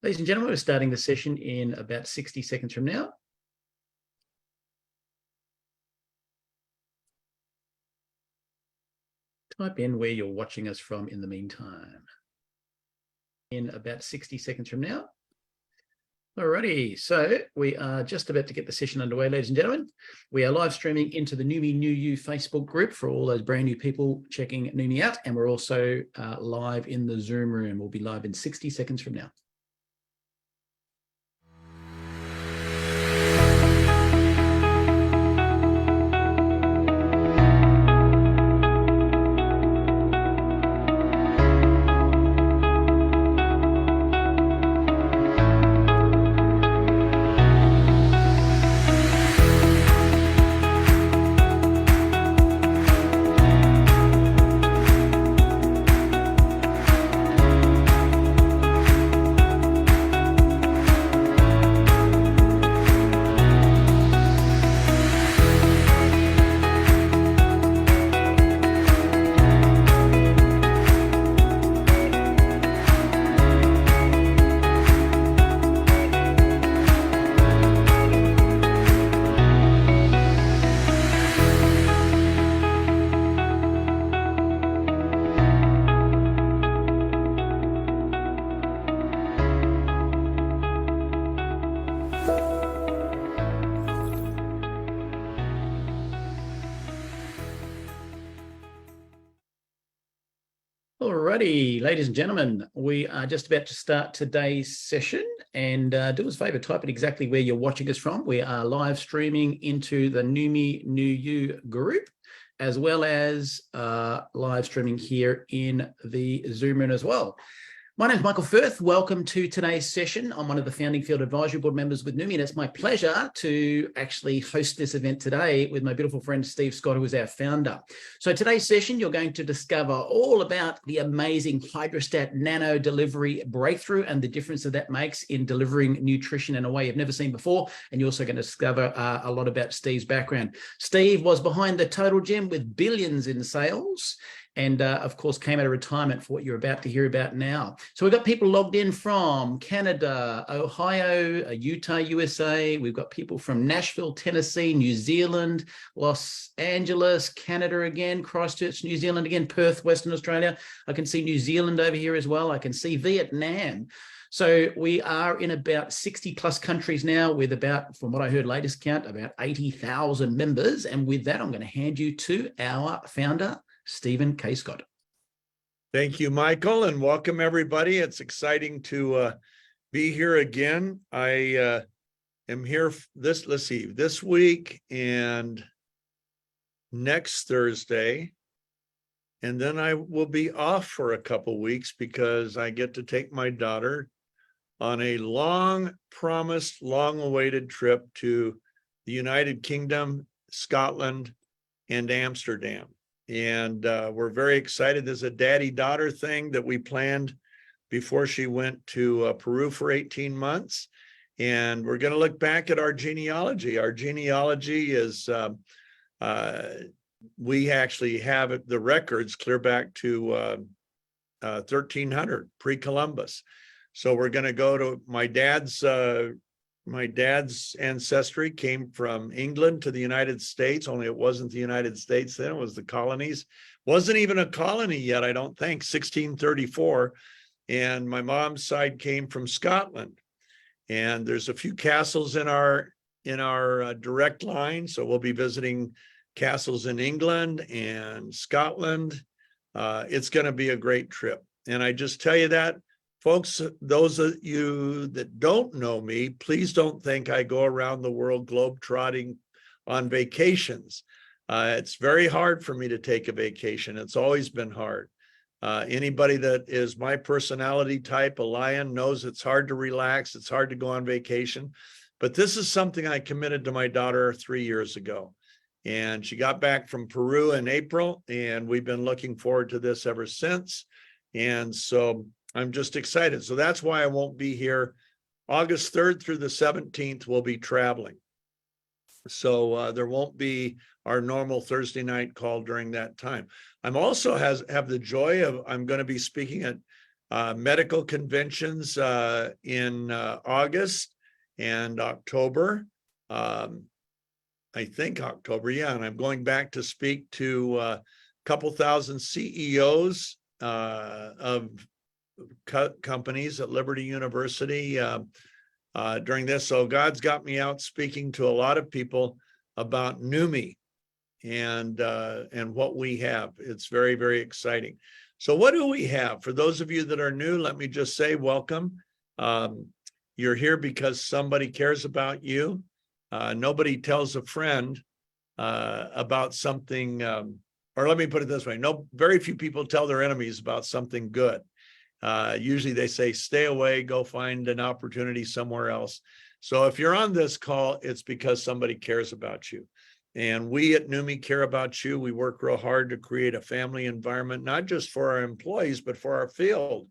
Ladies and gentlemen, we're starting the session in about 60 seconds from now. Type in where you're watching us from in the meantime. In about 60 seconds from now. Alrighty, so we are just about to get the session underway, ladies and gentlemen. We are live streaming into the Numi New You Facebook group for all those brand new people checking Numi out. And we're also live in the Zoom room. We'll be live in 60 seconds from now. Alrighty, ladies and gentlemen, we are just about to start today's session, and do us a favor, type in exactly where you're watching us from. We are live streaming into the Numi New You group, as well as live streaming here in the Zoom room as well. My name is Michael Firth. Welcome to today's session. I'm one of the founding field advisory board members with Numi, and it's my pleasure to actually host this event today with my beautiful friend Steve Scott, who is our founder. So today's session, you're going to discover all about the amazing Hydrostat Nano delivery breakthrough and the difference that makes in delivering nutrition in a way you've never seen before. And you're also going to discover a lot about Steve's background. Steve was behind the Total Gym with billions in sales, and of course came out of retirement for what you're about to hear about now. So we've got people logged in from Canada, Ohio, Utah, USA. We've got people from Nashville, Tennessee, New Zealand, Los Angeles, Canada again, Christchurch, New Zealand again, Perth, Western Australia. I can see New Zealand over here as well. I can see Vietnam. So we are in about 60 plus countries now with about, from what I heard latest count, about 80,000 members. And with that, I'm going to hand you to our founder, Stephen K. Scott. Thank you, Michael, and welcome everybody. It's exciting to be here again. I am here this week and next Thursday, and then I will be off for a couple weeks because I get to take my daughter on a long-promised, long-awaited trip to the United Kingdom, Scotland, and Amsterdam. And we're very excited. There's a daddy-daughter thing that we planned before she went to Peru for 18 months. And we're going to look back at our genealogy. Our genealogy is, we actually have the records clear back to 1300, pre-Columbus. So we're going to go to my dad's ancestry came from England to the United States, only it wasn't the United States then, it was the colonies. Wasn't even a colony yet, I don't think, 1634. And my mom's side came from Scotland. And there's a few castles in our direct line. So we'll be visiting castles in England and Scotland. It's going to be a great trip. And I just tell you that, folks, those of you that don't know me, please don't think I go around the world globe-trotting on vacations. It's very hard for me to take a vacation. It's always been hard. Anybody that is my personality type, a lion, knows it's hard to relax. It's hard to go on vacation. But this is something I committed to my daughter 3 years ago. And she got back from Peru in April, and we've been looking forward to this ever since. And so I'm just excited. So that's why I won't be here. August 3rd through the 17th, we'll be traveling. So there won't be our normal Thursday night call during that time. I'm also have the joy of, I'm going to be speaking at medical conventions in August and October. I think October, yeah. And I'm going back to speak to a couple thousand CEOs of companies at Liberty University during this. So God's got me out speaking to a lot of people about NUMMI and what we have. It's very, very exciting. So what do we have? For those of you that are new, let me just say welcome. You're here because somebody cares about you. Nobody tells a friend about something, or let me put it this way, very few people tell their enemies about something good. Usually they say, stay away, go find an opportunity somewhere else. So if you're on this call, it's because somebody cares about you. And we at NUMMI care about you. We work real hard to create a family environment, not just for our employees, but for our field.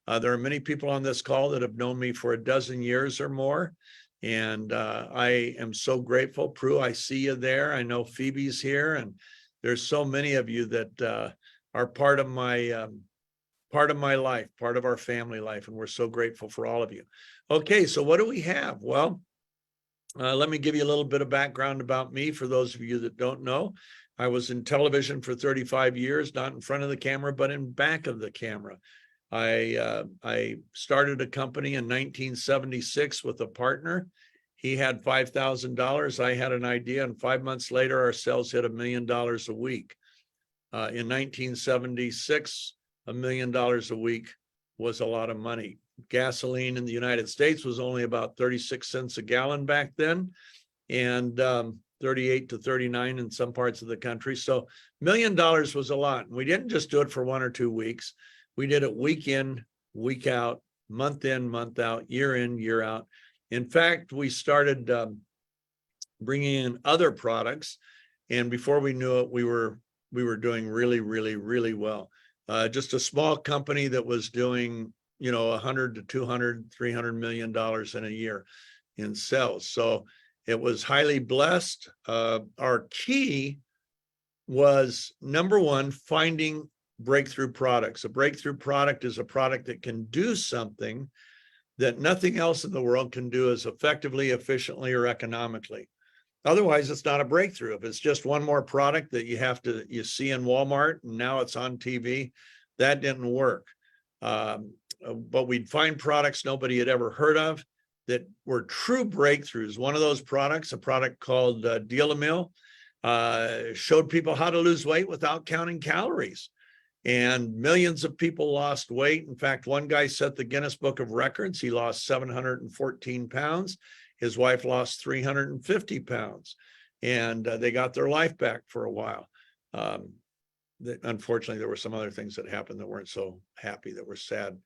There are many people on this call that have known me for a dozen years or more. And I am so grateful. Prue, I see you there. I know Phoebe's here. And there's so many of you that are part of my life, part of our family life. And we're so grateful for all of you. Okay, so what do we have? Well, let me give you a little bit of background about me for those of you that don't know. I was in television for 35 years, not in front of the camera, but in back of the camera. I started a company in 1976 with a partner. He had $5,000. I had an idea, and 5 months later, our sales hit $1 million a week. In 1976, $1 million a week was a lot of money. Gasoline in the United States was only about 36 cents a gallon back then, and 38 to 39 in some parts of the country. So $1 million was a lot. And we didn't just do it for 1 or 2 weeks. We did it week in, week out, month in, month out, year in, year out. In fact, we started bringing in other products. And before we knew it, we were doing really, really, really well. Just a small company that was doing, 100 to 200, $300 million in a year in sales. So it was highly blessed. Our key was, number one, finding breakthrough products. A breakthrough product is a product that can do something that nothing else in the world can do as effectively, efficiently, or economically. Otherwise, it's not a breakthrough. If it's just one more product that you see in Walmart and now it's on TV, that didn't work. But we'd find products nobody had ever heard of that were true breakthroughs. One of those products, a product called Deal-A-Meal, showed people how to lose weight without counting calories. And millions of people lost weight. In fact, one guy set the Guinness Book of Records. He lost 714 pounds. His wife lost 350 pounds. And they got their life back for a while. Unfortunately, there were some other things that happened that weren't so happy, that were sad.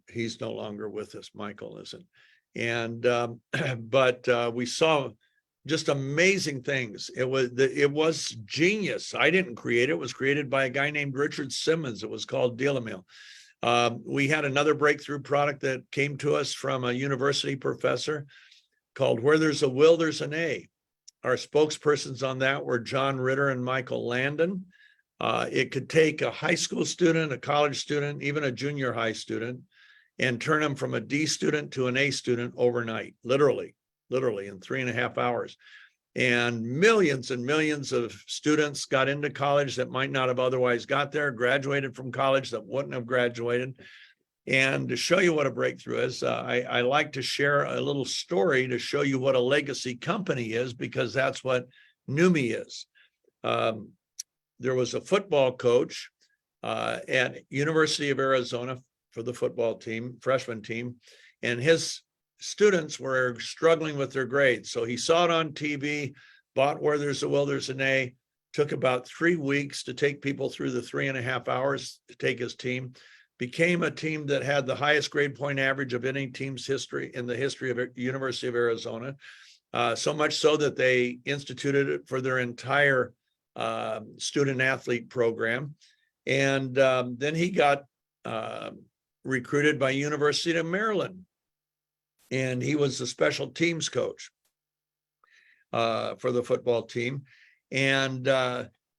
He's no longer with us. Michael isn't. And but we saw just amazing things. It was genius. I didn't create it. It was created by a guy named Richard Simmons. It was called Deal-A-Meal. We had another breakthrough product that came to us from a university professor called Where There's a Will, There's an A. Our spokespersons on that were John Ritter and Michael Landon. It could take a high school student, a college student, even a junior high student, and turn them from a D student to an A student overnight, literally in 3.5 hours. And millions of students got into college that might not have otherwise got there, graduated from college that wouldn't have graduated. And to show you what a breakthrough is, I like to share a little story to show you what a legacy company is, because that's what NUMMI is. There was a football coach at University of Arizona for the football team, freshman team, and his students were struggling with their grades. So he saw it on TV, bought Where There's a Will, There's an A, took about 3 weeks to take people through the 3.5 hours to take his team, became a team that had the highest grade point average of any team's history in the history of University of Arizona. So much so that they instituted it for their entire student athlete program. And then he got recruited by University of Maryland. And he was the special teams coach for the football team. And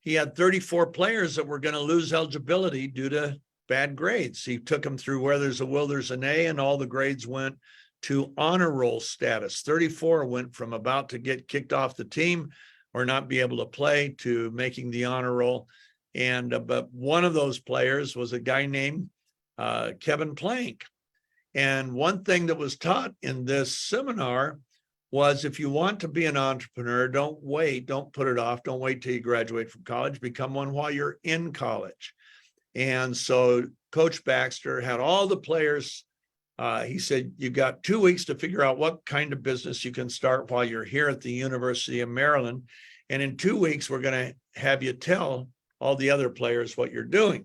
he had 34 players that were going to lose eligibility due to bad grades. He took them through where there's a will, there's an A, and all the grades went to honor roll status. 34 went from about to get kicked off the team or not be able to play to making the honor roll. And but one of those players was a guy named Kevin Plank. And one thing that was taught in this seminar was, if you want to be an entrepreneur, don't wait, don't put it off, don't wait till you graduate from college, become one while you're in college. And so Coach Baxter had all the players. He said, you got 2 weeks to figure out what kind of business you can start while you're here at the University of Maryland. And in 2 weeks, we're going to have you tell all the other players what you're doing.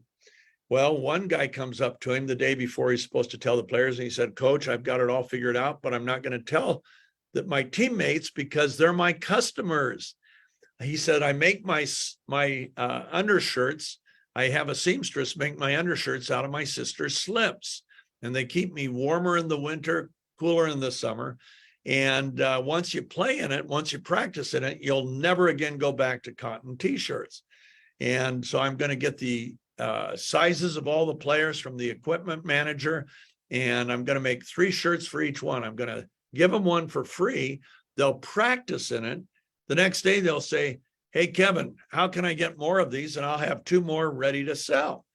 Well, one guy comes up to him the day before he's supposed to tell the players, and he said, Coach, I've got it all figured out, but I'm not going to tell that my teammates because they're my customers. He said, I make my undershirts. I have a seamstress make my undershirts out of my sister's slips, and they keep me warmer in the winter, cooler in the summer. And once you play in it, once you practice in it, you'll never again go back to cotton t-shirts. And so I'm going to get the sizes of all the players from the equipment manager, and I'm going to make 3 shirts for each one. I'm going to give them one for free. They'll practice in it. The next day they'll say, hey, Kevin, how can I get more of these? And I'll have 2 more ready to sell.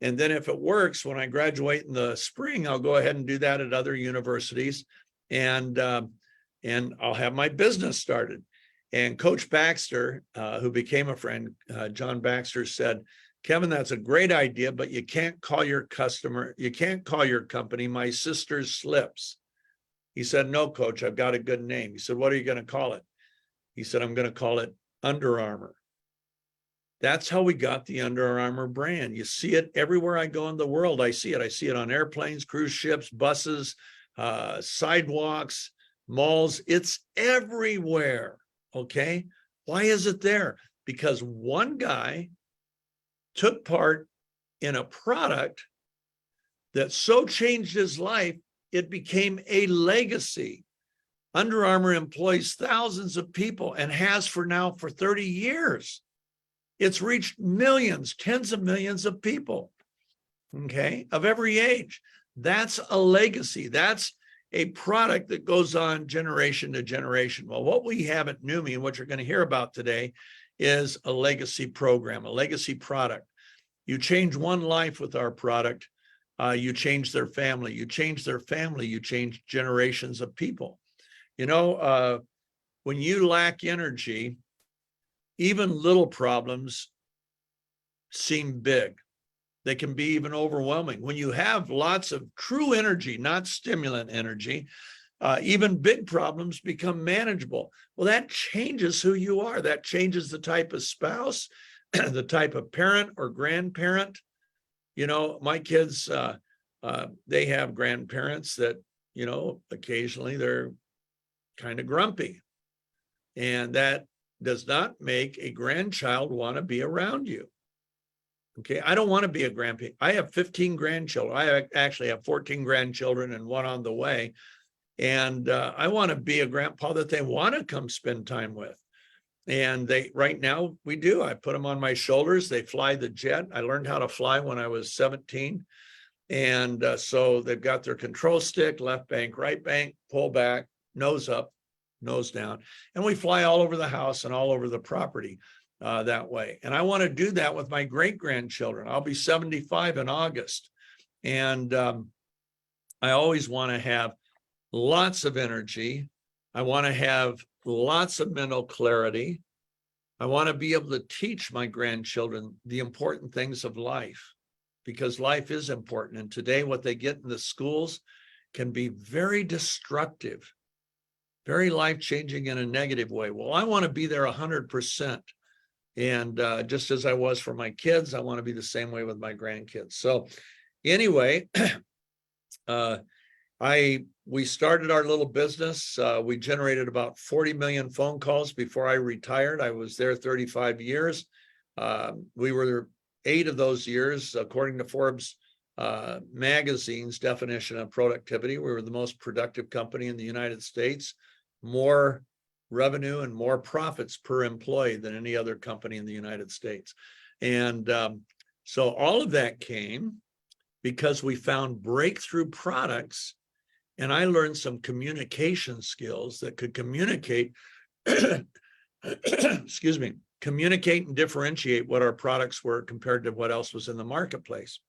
And then if it works, when I graduate in the spring, I'll go ahead and do that at other universities, and I'll have my business started. And Coach Baxter, who became a friend, John Baxter, said, Kevin, that's a great idea, but you can't call your company My Sister's Slips. He said, no, Coach, I've got a good name. He said, what are you going to call it? He said, I'm going to call it Under Armour. That's how we got the Under Armour brand. You see it everywhere I go in the world. I see it. I see it on airplanes, cruise ships, buses, sidewalks, malls. It's everywhere. Okay. Why is it there? Because one guy took part in a product that so changed his life, it became a legacy. Under Armour employs thousands of people and has for 30 years. It's reached millions, tens of millions of people, okay, of every age. That's a legacy. That's a product that goes on generation to generation. Well, what we have at NUMMI and what you're going to hear about today is a legacy program, a legacy product. You change one life with our product, you change their family. You change their family, you change generations of people. You know, when you lack energy, even little problems seem big. They can be even overwhelming. When you have lots of true energy, not stimulant energy, even big problems become manageable. Well, that changes who you are. That changes the type of spouse, the type of parent or grandparent. You know, my kids, they have grandparents that, you know, occasionally they're kind of grumpy. And that does not make a grandchild want to be around you. Okay, I don't want to be a grandpa. I have 15 grandchildren. I actually have 14 grandchildren and one on the way. And I want to be a grandpa that they want to come spend time with. And right now we do. I put them on my shoulders. They fly the jet. I learned how to fly when I was 17. And so they've got their control stick, left bank, right bank, pull back, nose up, nose down. And we fly all over the house and all over the property that way. And I want to do that with my great-grandchildren. I'll be 75 in August. And I always want to have lots of energy. I want to have lots of mental clarity. I want to be able to teach my grandchildren the important things of life, because life is important. And today what they get in the schools can be very destructive, very life-changing in a negative way. Well, I want to be there 100%. And just as I was for my kids, I want to be the same way with my grandkids. So anyway, we started our little business. We generated about 40 million phone calls before I retired. I was there 35 years. We were 8 of those years, according to Forbes magazine's definition of productivity, we were the most productive company in the United States, more revenue and more profits per employee than any other company in the United States. And so all of that came because we found breakthrough products, and I learned some communication skills that could communicate, excuse me, communicate and differentiate what our products were compared to what else was in the marketplace.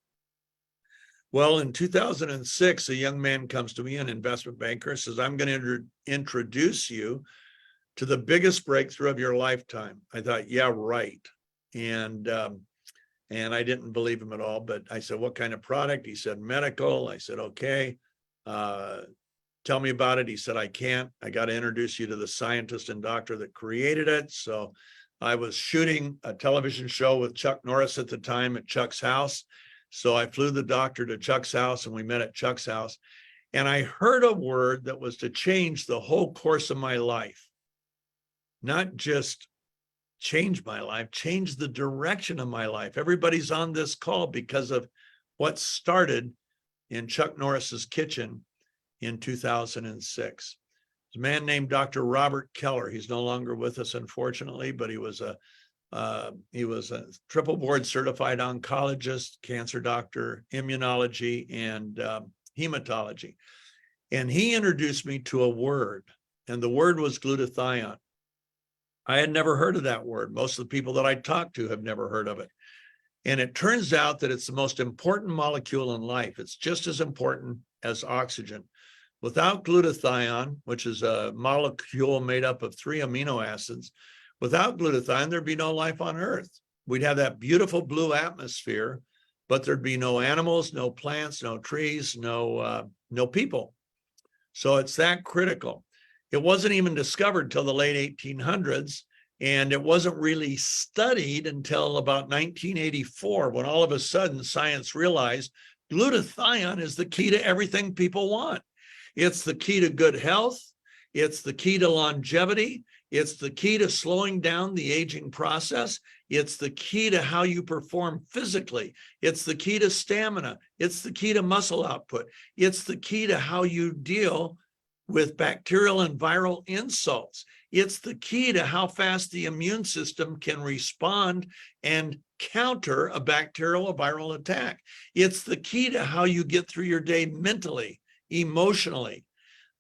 Well, in 2006, a young man comes to me, an investment banker, says, I'm going to introduce you to the biggest breakthrough of your lifetime. I thought, yeah, right. And I didn't believe him at all, but I said, what kind of product? He said, medical. I said, okay, tell me about it. He said, I can't. I got to introduce you to the scientist and doctor that created it. So I was shooting a television show with Chuck Norris at the time at Chuck's house. So I flew the doctor to Chuck's house, and we met at Chuck's house. And I heard a word that was to change the whole course of my life. Not just change my life, change the direction of my life. Everybody's on this call because of what started in Chuck Norris's kitchen in 2006. There's a man named Dr. Robert Keller. He's no longer with us, unfortunately, but he was a triple board certified oncologist, cancer doctor, immunology, and hematology. And he introduced me to a word, and the word was glutathione. I had never heard of that word. Most of the people that I talked to have never heard of it. And it turns out that it's the most important molecule in life. It's just as important as oxygen. Without glutathione, which is a molecule made up of 3 amino acids, without glutathione, there'd be no life on Earth. We'd have that beautiful blue atmosphere, but there'd be no animals, no plants, no trees, no people. So it's that critical. It wasn't even discovered till the late 1800s, and it wasn't really studied until about 1984, when all of a sudden science realized glutathione is the key to everything people want. It's the key to good health. It's the key to longevity. It's the key to slowing down the aging process. It's the key to how you perform physically. It's the key to stamina. It's the key to muscle output. It's the key to how you deal with bacterial and viral insults. It's the key to how fast the immune system can respond and counter a bacterial or viral attack. It's the key to how you get through your day mentally, emotionally.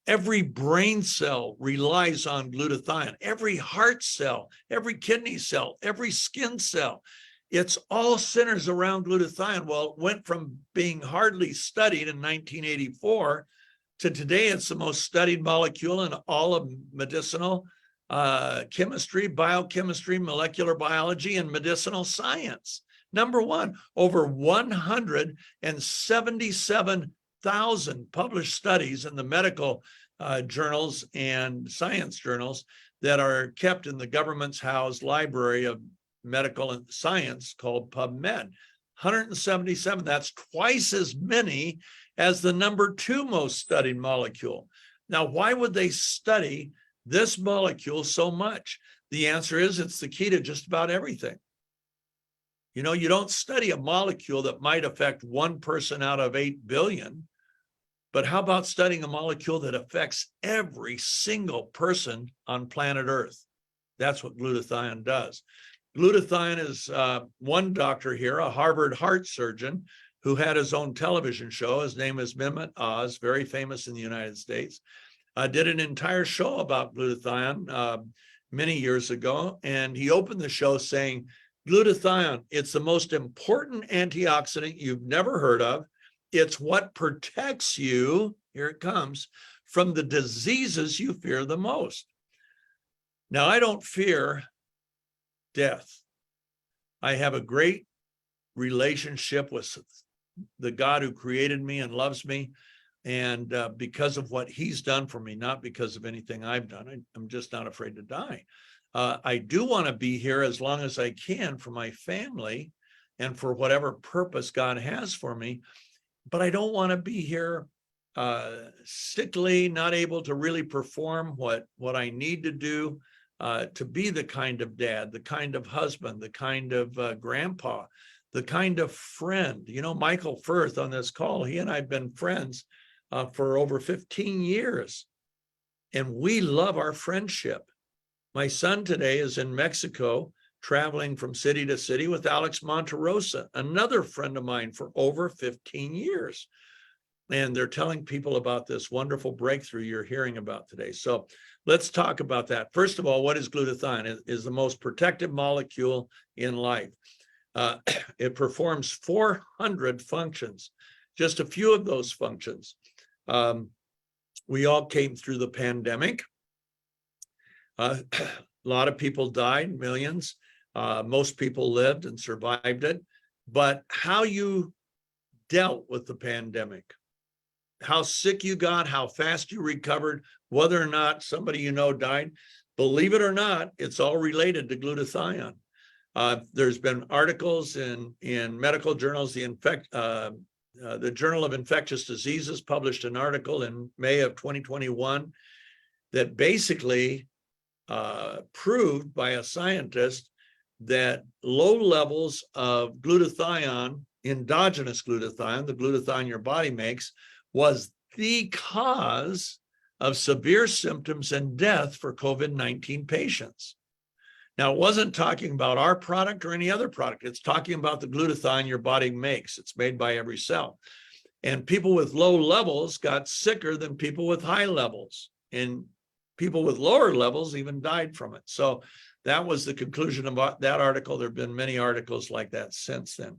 Every brain cell relies on glutathione. Every heart cell, every kidney cell, every skin cell. It's all centers around glutathione. Well, it went from being hardly studied in 1984 to today. It's the most studied molecule in all of medicinal chemistry, biochemistry, molecular biology, and medicinal science. Number one, over 177,000 published studies in the medical journals and science journals that are kept in the government's housed library of medical and science called PubMed. 177, that's twice as many as the number 2 most studied molecule. Now, why would they study this molecule so much? The answer is it's the key to just about everything. You know, you don't study a molecule that might affect 1 person out of 8 billion, but how about studying a molecule that affects every single person on planet Earth? That's what glutathione does. Glutathione is one doctor here, a Harvard heart surgeon, who had his own television show. His name is Mehmet Oz, very famous in the United States. Did an entire show about glutathione many years ago, and he opened the show saying, glutathione, it's the most important antioxidant you've never heard of. It's what protects you, here it comes, from the diseases you fear the most. Now, I don't fear death. I have a great relationship with the God who created me and loves me, and because of what he's done for me, not because of anything I've done. I'm just not afraid to die. I do want to be here as long as I can for my family and for whatever purpose God has for me, but I don't want to be here sickly, not able to really perform what I need to do to be the kind of dad, the kind of husband, the kind of grandpa, the kind of friend. You know, Michael Firth on this call, he and I have been friends for over 15 years, and we love our friendship. My son today is in Mexico traveling from city to city with Alex Monterosa, another friend of mine for over 15 years. And they're telling people about this wonderful breakthrough you're hearing about today. So let's talk about that. First of all, what is glutathione? It is the most protective molecule in life. It performs 400 functions, just a few of those functions. We all came through the pandemic. A lot of people died, millions. Most people lived and survived it. But how you dealt with the pandemic, how sick you got, how fast you recovered, whether or not somebody you know died, believe it or not, it's all related to glutathione. There's been articles in medical journals. The Journal of Infectious Diseases published an article in May of 2021 that basically proved by a scientist that low levels of glutathione, endogenous glutathione, the glutathione your body makes, was the cause of severe symptoms and death for COVID-19 patients. Now, it wasn't talking about our product or any other product. It's talking about the glutathione your body makes. It's made by every cell. And people with low levels got sicker than people with high levels. And people with lower levels even died from it. So that was the conclusion of that article. There have been many articles like that since then.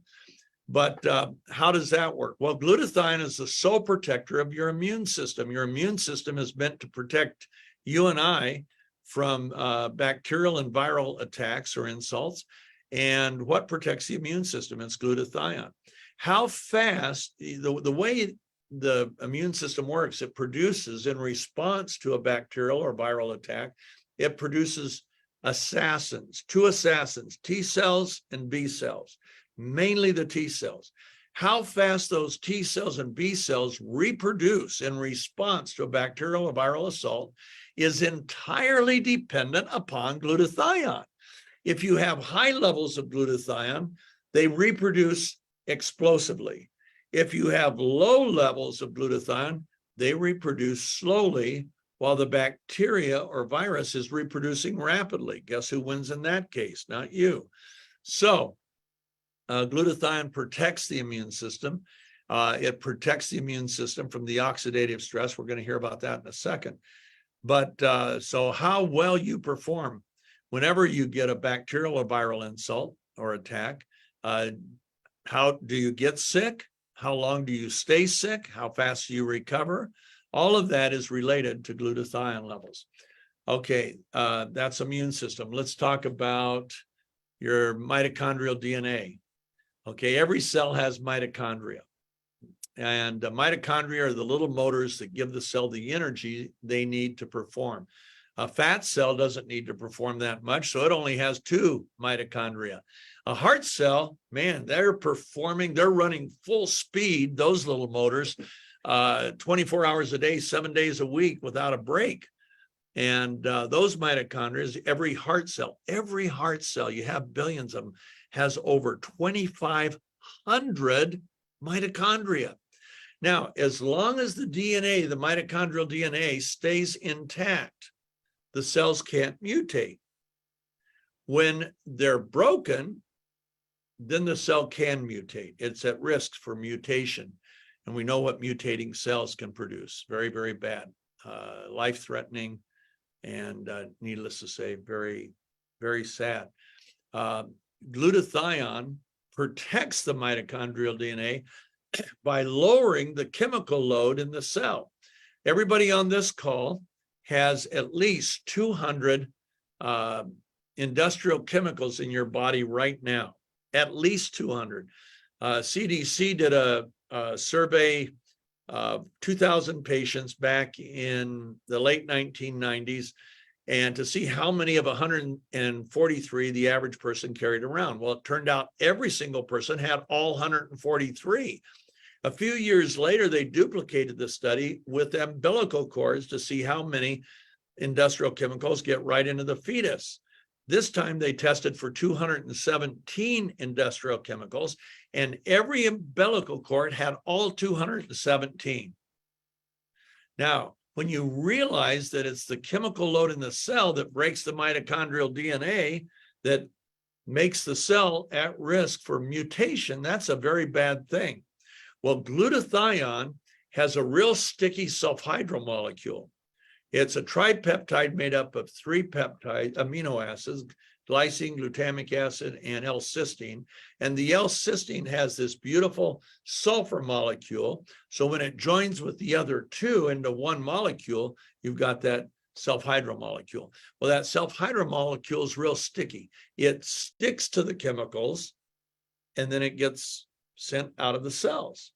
But how does that work? Well, glutathione is the sole protector of your immune system. Your immune system is meant to protect you and I from bacterial and viral attacks or insults. And what protects the immune system? It's glutathione. How fast, the way the immune system works, it produces, in response to a bacterial or viral attack, it produces assassins, two assassins, T cells and B cells, mainly the T cells. How fast those T cells and B cells reproduce in response to a bacterial or viral assault is entirely dependent upon glutathione. If you have high levels of glutathione, they reproduce explosively. If you have low levels of glutathione, they reproduce slowly while the bacteria or virus is reproducing rapidly. Guess who wins in that case? Not you. So glutathione protects the immune system. It protects the immune system from the oxidative stress. We're going to hear about that in a second. But so how well you perform whenever you get a bacterial or viral insult or attack, how do you get sick? How long do you stay sick? How fast do you recover? All of that is related to glutathione levels. Okay, that's immune system. Let's talk about your mitochondrial DNA. Okay, every cell has mitochondria. And mitochondria are the little motors that give the cell the energy they need to perform. A fat cell doesn't need to perform that much, so it only has 2 mitochondria. A heart cell, man, they're running full speed, those little motors, 24 hours a day, 7 days a week without a break. And those mitochondria, every heart cell, you have billions of them, has over 2,500 mitochondria. Now, as long as the DNA, the mitochondrial DNA, stays intact, the cells can't mutate. When they're broken, then the cell can mutate. It's at risk for mutation. And we know what mutating cells can produce. Very, very bad, life-threatening, and needless to say, very, very sad. Glutathione protects the mitochondrial DNA by lowering the chemical load in the cell. Everybody on this call has at least 200 industrial chemicals in your body right now, at least 200. CDC did a survey of 2,000 patients back in the late 1990s, and to see how many of 143 the average person carried around. Well, it turned out every single person had all 143. A few years later, they duplicated the study with umbilical cords to see how many industrial chemicals get right into the fetus. This time they tested for 217 industrial chemicals, and every umbilical cord had all 217. Now, when you realize that it's the chemical load in the cell that breaks the mitochondrial DNA that makes the cell at risk for mutation. That's a very bad thing. Well, glutathione has a real sticky sulfhydryl molecule. It's a tripeptide made up of 3 amino acids, glycine, glutamic acid, and L-cysteine. And the L-cysteine has this beautiful sulfur molecule. So when it joins with the other 2 into one molecule, you've got that sulfhydryl molecule. Well, that sulfhydryl molecule is real sticky. It sticks to the chemicals, and then it gets sent out of the cells.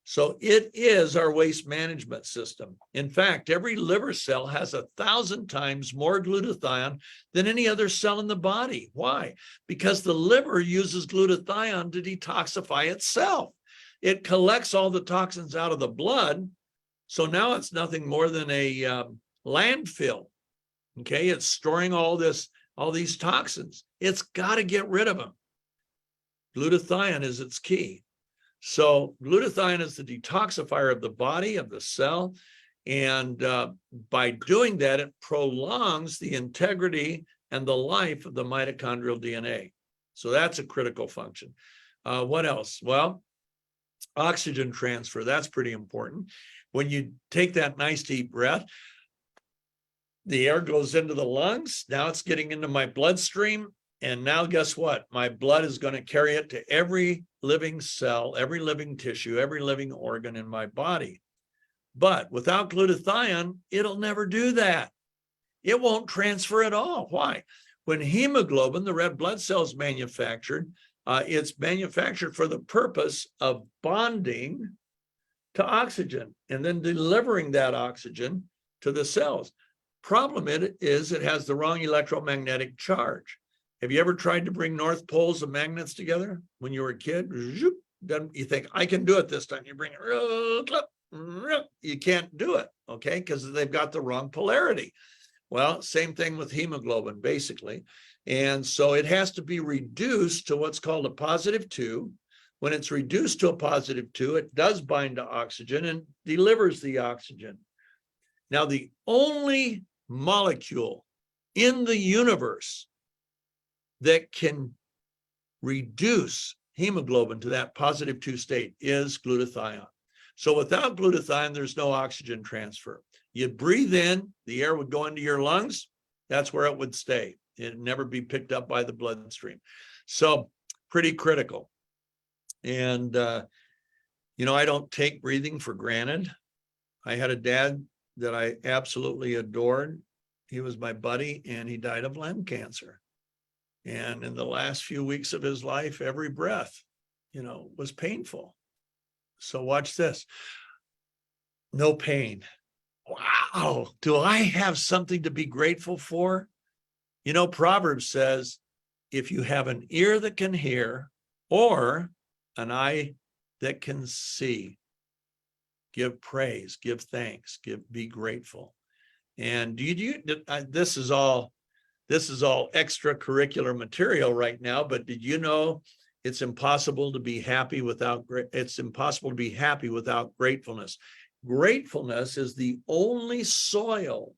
So it is our waste management system. In fact, every liver cell has 1,000 times more glutathione than any other cell in the body. Why? Because the liver uses glutathione to detoxify itself. It collects all the toxins out of the blood. So now it's nothing more than a landfill. Okay, it's storing all these toxins. It's got to get rid of them. Glutathione is its key. So glutathione is the detoxifier of the body, of the cell. And by doing that, it prolongs the integrity and the life of the mitochondrial DNA. So that's a critical function. What else? Well, oxygen transfer, that's pretty important. When you take that nice deep breath, the air goes into the lungs. Now it's getting into my bloodstream. And now guess what? My blood is going to carry it to every living cell, every living tissue, every living organ in my body. But without glutathione, it'll never do that. It won't transfer at all. Why? When hemoglobin, the red blood cell, is manufactured, it's manufactured for the purpose of bonding to oxygen and then delivering that oxygen to the cells. Problem is it has the wrong electromagnetic charge. Have you ever tried to bring north poles of magnets together when you were a kid? Then you think, I can do it this time. You bring it, you can't do it, okay? Because they've got the wrong polarity. Well, same thing with hemoglobin, basically. And so it has to be reduced to what's called a +2. When it's reduced to a +2, it does bind to oxygen and delivers the oxygen. Now, the only molecule in the universe that can reduce hemoglobin to that +2 state is glutathione. So without glutathione, there's no oxygen transfer. You'd breathe in, the air would go into your lungs. That's where it would stay. It'd never be picked up by the bloodstream. So pretty critical. And, I don't take breathing for granted. I had a dad that I absolutely adored. He was my buddy, and he died of lung cancer. And in the last few weeks of his life, every breath, was painful. So watch this. No pain. Wow. Do I have something to be grateful for? Proverbs says, if you have an ear that can hear or an eye that can see, give praise, give thanks, be grateful. And this is all extracurricular material right now, but did you know it's impossible to be happy without gratefulness? Gratefulness is the only soil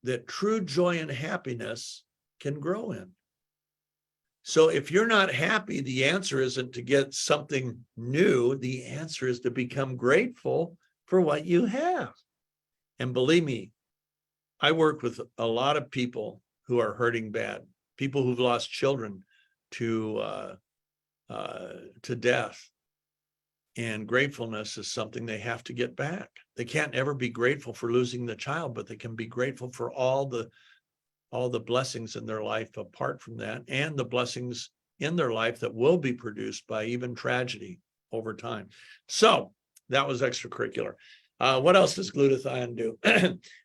that true joy and happiness can grow in. So if you're not happy, the answer isn't to get something new. The answer is to become grateful for what you have. And believe me, I work with a lot of people who are hurting bad, people who've lost children to death. And gratefulness is something they have to get back. They can't ever be grateful for losing the child, but they can be grateful for all the blessings in their life apart from that, and the blessings in their life that will be produced by even tragedy over time. So that was extracurricular. What else does glutathione do?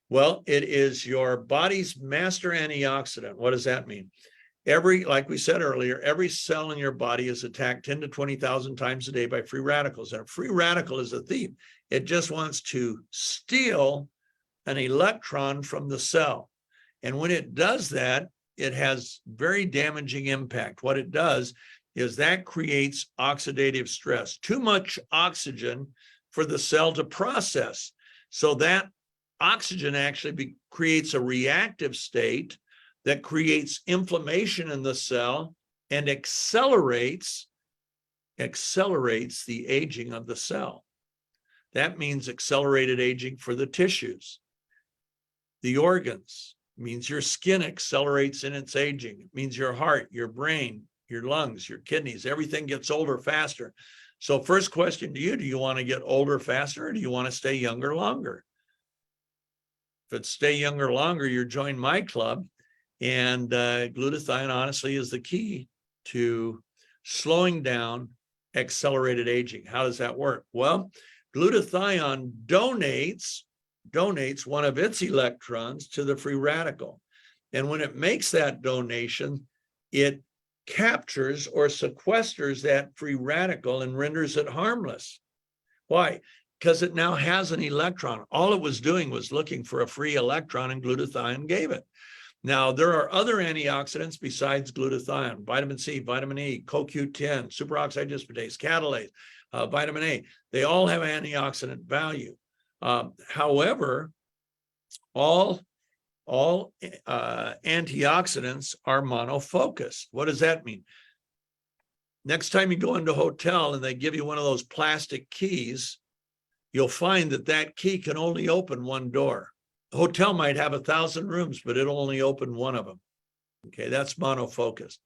Well, it is your body's master antioxidant. What does that mean? Like we said earlier, every cell in your body is attacked 10 to 20,000 times a day by free radicals. And a free radical is a thief. It just wants to steal an electron from the cell. And when it does that, it has very damaging impact. What it does is that creates oxidative stress, too much oxygen for the cell to process. So that oxygen actually creates a reactive state that creates inflammation in the cell and accelerates the aging of the cell. That means accelerated aging for the tissues. The organs means your skin accelerates in its aging. It means your heart, your brain, your lungs, your kidneys, everything gets older faster. So first question to you, do you want to get older faster or do you want to stay younger longer? If it's stay younger longer, you're join my club. And glutathione, honestly, is the key to slowing down accelerated aging. How does that work? Well, glutathione donates one of its electrons to the free radical. And when it makes that donation, it captures or sequesters that free radical and renders it harmless. Why? Because it now has an electron. All it was doing was looking for a free electron, and glutathione gave it. Now, there are other antioxidants besides glutathione: vitamin C, vitamin E, CoQ10, superoxide dismutase, catalase, vitamin A. They all have antioxidant value. However, all antioxidants are monofocused. What does that mean? Next time you go into a hotel and they give you one of those plastic keys, you'll find that that key can only open one door. The hotel might have 1,000 rooms, but it'll only open one of them. Okay, that's monofocused.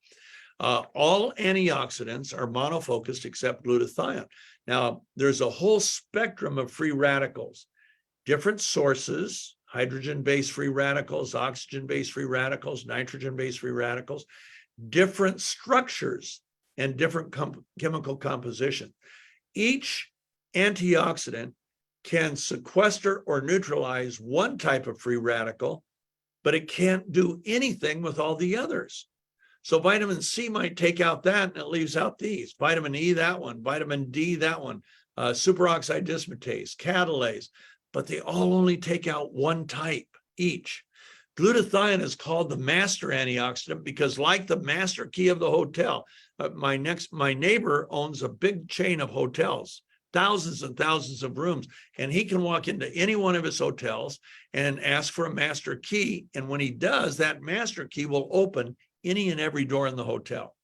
All antioxidants are monofocused except glutathione. Now, there's a whole spectrum of free radicals, different sources: hydrogen-based free radicals, oxygen-based free radicals, nitrogen-based free radicals, different structures and different chemical composition. Each antioxidant can sequester or neutralize one type of free radical, but it can't do anything with all the others. So vitamin C might take out that and it leaves out these. Vitamin E, that one. Vitamin D, that one. Superoxide dismutase, catalase, but they all only take out one type each. Glutathione is called the master antioxidant because, like the master key of the hotel, my neighbor owns a big chain of hotels, thousands and thousands of rooms, and he can walk into any one of his hotels and ask for a master key. And when he does, that master key will open any and every door in the hotel.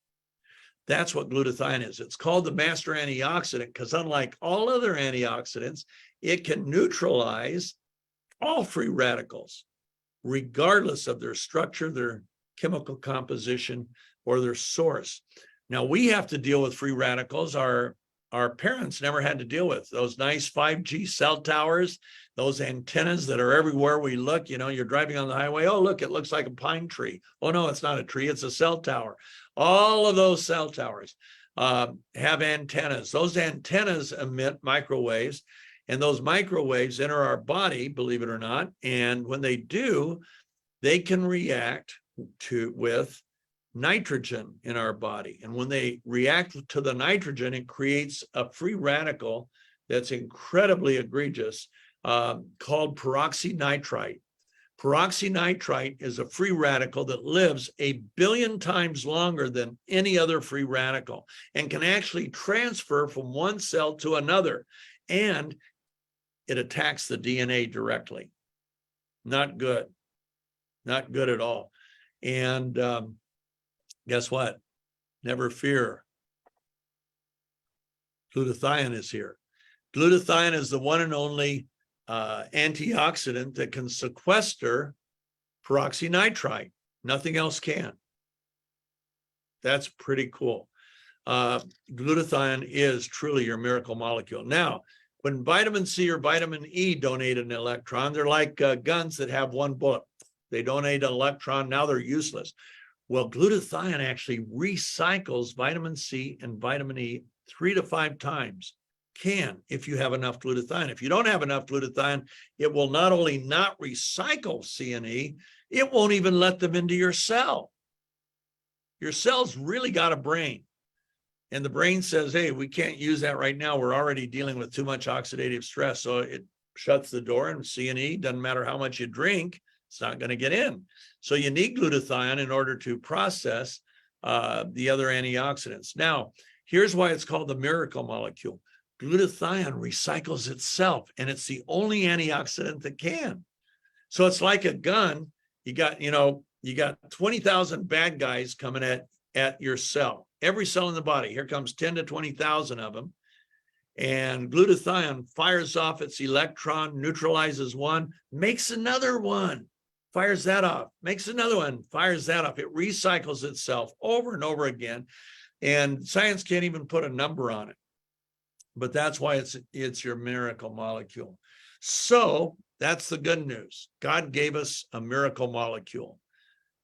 That's what glutathione is. It's called the master antioxidant because, unlike all other antioxidants, it can neutralize all free radicals, regardless of their structure, their chemical composition, or their source. Now, we have to deal with free radicals. Our parents never had to deal with those nice 5G cell towers, those antennas that are everywhere we look. You know, you're driving on the highway. Oh, look, it looks like a pine tree. Oh, no, it's not a tree. It's a cell tower. All of those cell towers have antennas. Those antennas emit microwaves, and those microwaves enter our body, believe it or not. And when they do, they can react with nitrogen in our body. And when they react to the nitrogen, it creates a free radical that's incredibly egregious called peroxynitrite. Peroxynitrite is a free radical that lives 1 billion times longer than any other free radical and can actually transfer from one cell to another. And it attacks the DNA directly. Not good. Not good at all. And guess what? Never fear. Glutathione is here. Glutathione is the one and only antioxidant that can sequester peroxynitrite. Nothing else can. That's pretty cool. Glutathione is truly your miracle molecule. Now, when vitamin C or vitamin E donate an electron, they're like guns that have one bullet. They donate an electron, now they're useless. Well, glutathione actually recycles vitamin C and vitamin E 3 to 5 times. Can, if you have enough glutathione. If you don't have enough glutathione, it will not only not recycle C and E, it won't even let them into your cell. Your cell's really got a brain. And the brain says, hey, we can't use that right now. We're already dealing with too much oxidative stress. So it shuts the door, and C and E, doesn't matter how much you drink, it's not going to get in. So you need glutathione in order to process the other antioxidants. Now, here's why it's called the miracle molecule. Glutathione recycles itself, and it's the only antioxidant that can. So it's like a gun. You You got 20,000 bad guys coming at your cell, every cell in the body. Here comes 10 to 20,000 of them. And glutathione fires off its electron, neutralizes one, makes another one, fires that off, makes another one, fires that off. It recycles itself over and over again. And science can't even put a number on it. But that's why it's your miracle molecule. So that's the good news. God gave us a miracle molecule.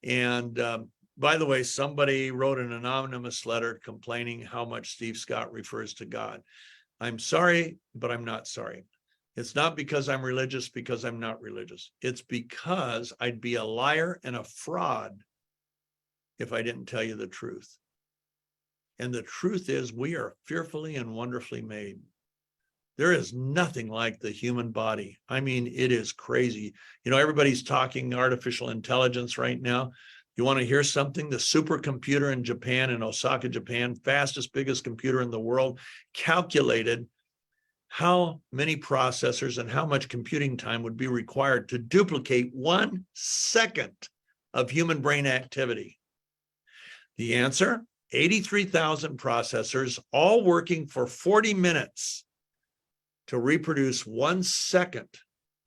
And by the way, somebody wrote an anonymous letter complaining how much Steve Scott refers to God. I'm sorry, but I'm not sorry. It's not because I'm religious, because I'm not religious. It's because I'd be a liar and a fraud if I didn't tell you the truth. And the truth is, we are fearfully and wonderfully made. There is nothing like the human body. I mean, it is crazy. You know, everybody's talking artificial intelligence right now. You want to hear something? The supercomputer in Japan, in Osaka, Japan, fastest, biggest computer in the world, calculated how many processors and how much computing time would be required to duplicate 1 second of human brain activity. The answer, 83,000 processors, all working for 40 minutes to reproduce 1 second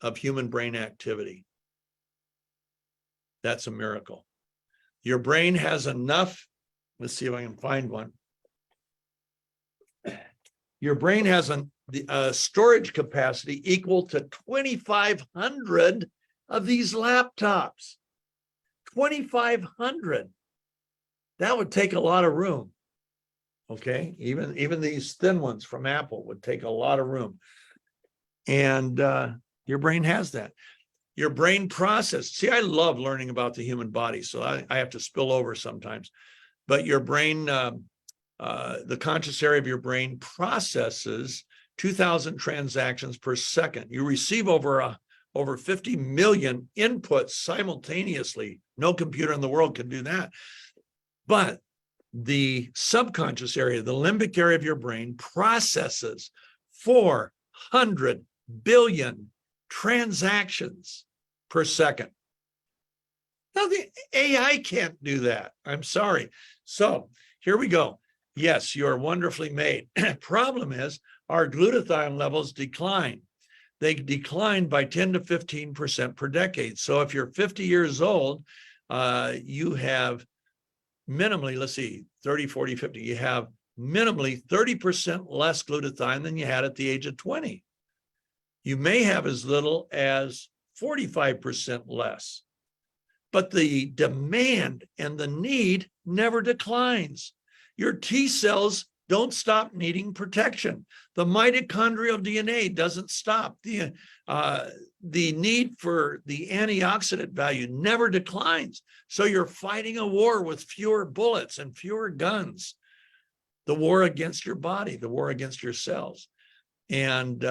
of human brain activity. That's a miracle. Your brain has enough, let's see if I can find one. Your brain has a storage capacity equal to 2,500 of these laptops. 2,500. That would take a lot of room. Okay, even these thin ones from Apple would take a lot of room. And your brain has that. Your brain process. See, I love learning about the human body, so I have to spill over sometimes. But your brain, the conscious area of your brain processes 2,000 transactions per second. You receive over 50 million inputs simultaneously. No computer in the world can do that. But the subconscious area, the limbic area of your brain, processes 400 billion transactions per second. Now, the AI can't do that. I'm sorry. So here we go. Yes, you're wonderfully made. Problem is, our glutathione levels decline. They decline by 10 to 15% per decade. So if you're 50 years old, you have minimally, let's see, 30, 40, 50, you have minimally 30% less glutathione than you had at the age of 20. You may have as little as 45% less, but the demand and the need never declines. Your T cells don't stop needing protection. The mitochondrial DNA doesn't stop. The need for the antioxidant value never declines. So you're fighting a war with fewer bullets and fewer guns. The war against your body, the war against your cells. And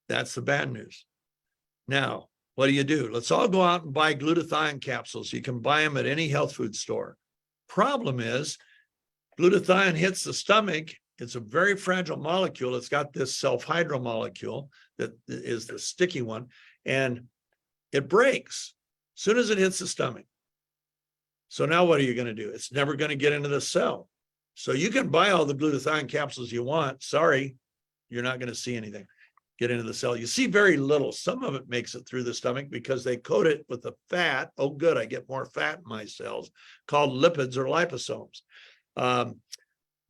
that's the bad news. Now, what do? Let's all go out and buy glutathione capsules. You can buy them at any health food store. Problem is, glutathione hits the stomach. It's a very fragile molecule. It's got this self-hydro molecule that is the sticky one, and it breaks as soon as it hits the stomach. So now what are you going to do? It's never going to get into the cell. So you can buy all the glutathione capsules you want. Sorry, you're not going to see anything get into the cell. You see very little. Some of it makes it through the stomach because they coat it with the fat. Oh, good, I get more fat in my cells, called lipids or liposomes.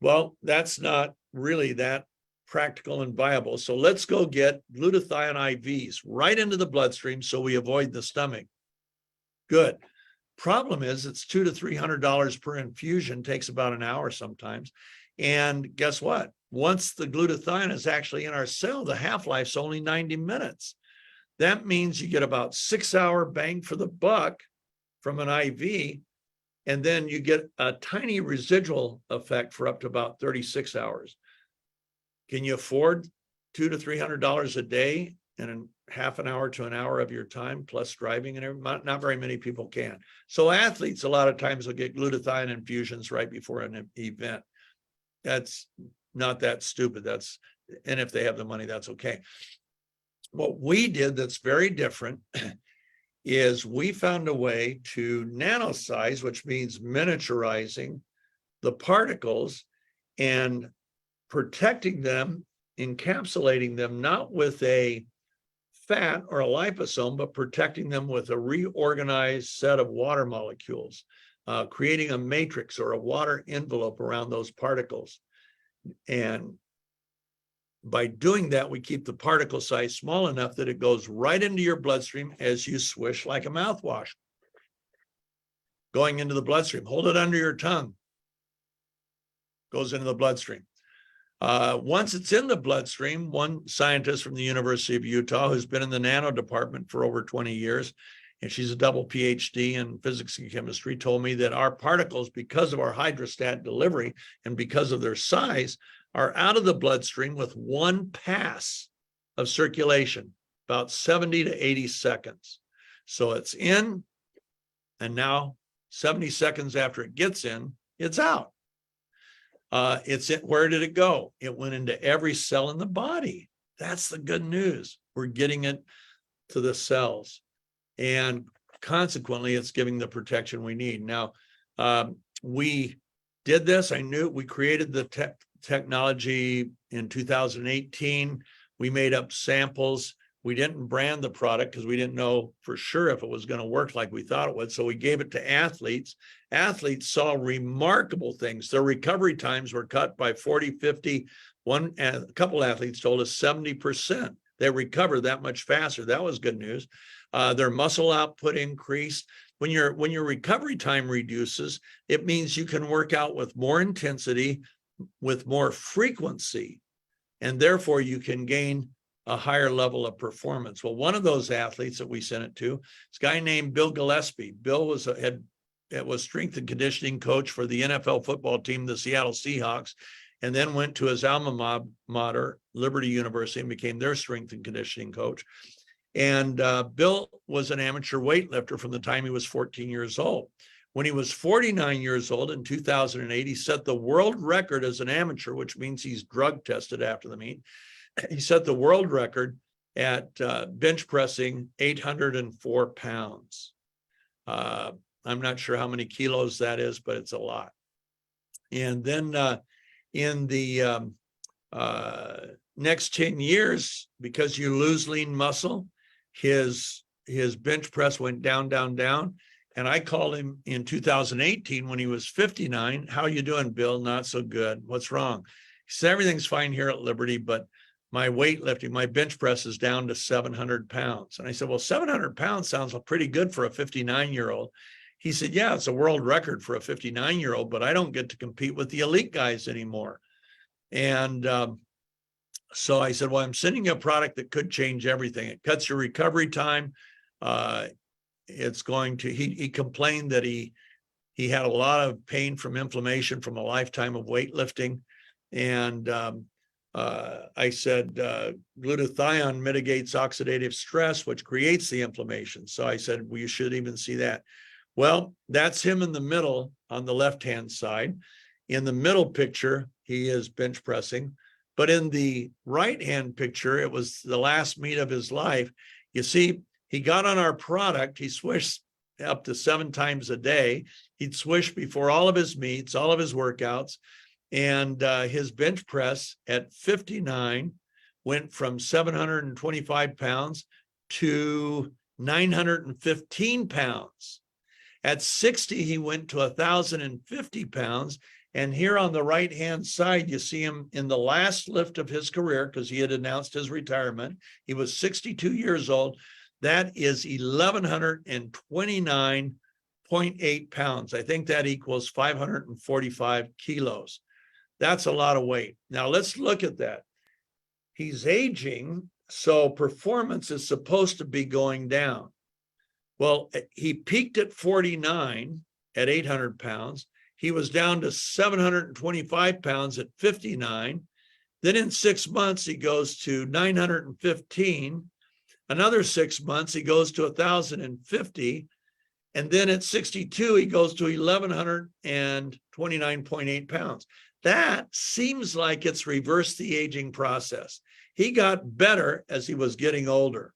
Well, that's not really that practical and viable. So let's go get glutathione IVs right into the bloodstream so we avoid the stomach. Good. Problem is, it's $200 to $300 per infusion, takes about an hour sometimes. And guess what? Once the glutathione is actually in our cell, the half-life's only 90 minutes. That means you get about 6-hour bang for the buck from an IV, and then you get a tiny residual effect for up to about 36 hours. Can you afford $200 to $300 a day and half an hour to an hour of your time plus driving and everything? Not very many people can. So athletes a lot of times will get glutathione infusions right before an event. That's not that stupid. And if they have the money, that's okay. What we did that's very different is we found a way to nanosize, which means miniaturizing the particles and protecting them, encapsulating them, not with a fat or a liposome, but protecting them with a reorganized set of water molecules, creating a matrix or a water envelope around those particles. And by doing that, we keep the particle size small enough that it goes right into your bloodstream as you swish like a mouthwash. Going into the bloodstream, hold it under your tongue. Goes into the bloodstream. Once it's in the bloodstream, one scientist from the University of Utah who's been in the nano department for over 20 years, and she's a double PhD in physics and chemistry, told me that our particles, because of our hydrostat delivery and because of their size, are out of the bloodstream with one pass of circulation, about 70 to 80 seconds. So it's in, and now 70 seconds after it gets in, it's out. Where did it go? It went into every cell in the body. That's the good news. We're getting it to the cells. And consequently, it's giving the protection we need. Now, we did this. We created the technology in 2018. We made up samples. We didn't brand the product because we didn't know for sure if it was going to work like we thought it would. So we gave it to athletes. Athletes saw remarkable things. Their recovery times were cut by 40, 50. A couple athletes told us 70%. They recover that much faster. That was good news. Their muscle output increased. When your recovery time reduces, it means you can work out with more intensity, with more frequency, and therefore you can gain a higher level of performance. Well, one of those athletes that we sent it to is a guy named Bill Gillespie. Bill was strength and conditioning coach for the NFL football team, the Seattle Seahawks, and then went to his alma mater, Liberty University, and became their strength and conditioning coach. And Bill was an amateur weightlifter from the time he was 14 years old. When he was 49 years old in 2008, he set the world record as an amateur, which means he's drug tested after the meet. He set the world record at bench pressing 804 pounds. I'm not sure how many kilos that is, but it's a lot. And then in the next 10 years, because you lose lean muscle, his bench press went down, down, down. And I called him in 2018 when he was 59. How you doing, Bill? Not so good. What's wrong? He said, everything's fine here at Liberty, but my weightlifting, my bench press is down to 700 pounds. And I said, well, 700 pounds sounds pretty good for a 59-year-old. He said, yeah, it's a world record for a 59-year-old, but I don't get to compete with the elite guys anymore. And so I said, well, I'm sending you a product that could change everything. It cuts your recovery time. It's going to, he complained that he had a lot of pain from inflammation from a lifetime of weightlifting. And I said, glutathione mitigates oxidative stress, which creates the inflammation. So I said, well, you should even see that. Well, that's him in the middle on the left-hand side. In the middle picture, he is bench pressing. But in the right-hand picture, it was the last meet of his life. You see, he got on our product. He swished up to 7 times a day. He'd swish before all of his meets, all of his workouts. And his bench press at 59 went from 725 pounds to 915 pounds. At 60, he went to 1,050 pounds. And here on the right-hand side, you see him in the last lift of his career because he had announced his retirement. He was 62 years old. That is 1,129.8 pounds. I think that equals 545 kilos. That's a lot of weight. Now let's look at that. He's aging, so performance is supposed to be going down. Well, he peaked at 49 at 800 pounds. He was down to 725 pounds at 59. Then in 6 months, he goes to 915. Another 6 months, he goes to 1,050. And then at 62, he goes to 1,129.8 pounds. That seems like it's reversed the aging process. He got better as he was getting older,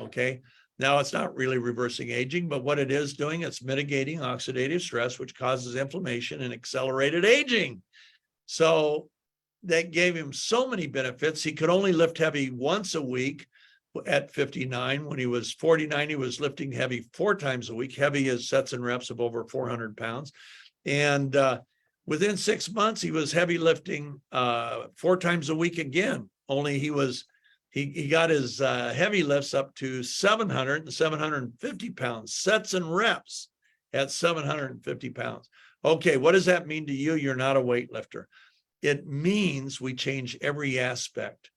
okay? Now, it's not really reversing aging, but what it is doing, it's mitigating oxidative stress, which causes inflammation and accelerated aging. So that gave him so many benefits. He could only lift heavy once a week at 59. When he was 49, he was lifting heavy 4 times a week. Heavy is sets and reps of over 400 pounds. And within 6 months, he was heavy lifting 4 times a week again. Only he got his heavy lifts up to 700 and 750 pounds, sets and reps at 750 pounds. Okay, what does that mean to you? You're not a weightlifter. It means we change every aspect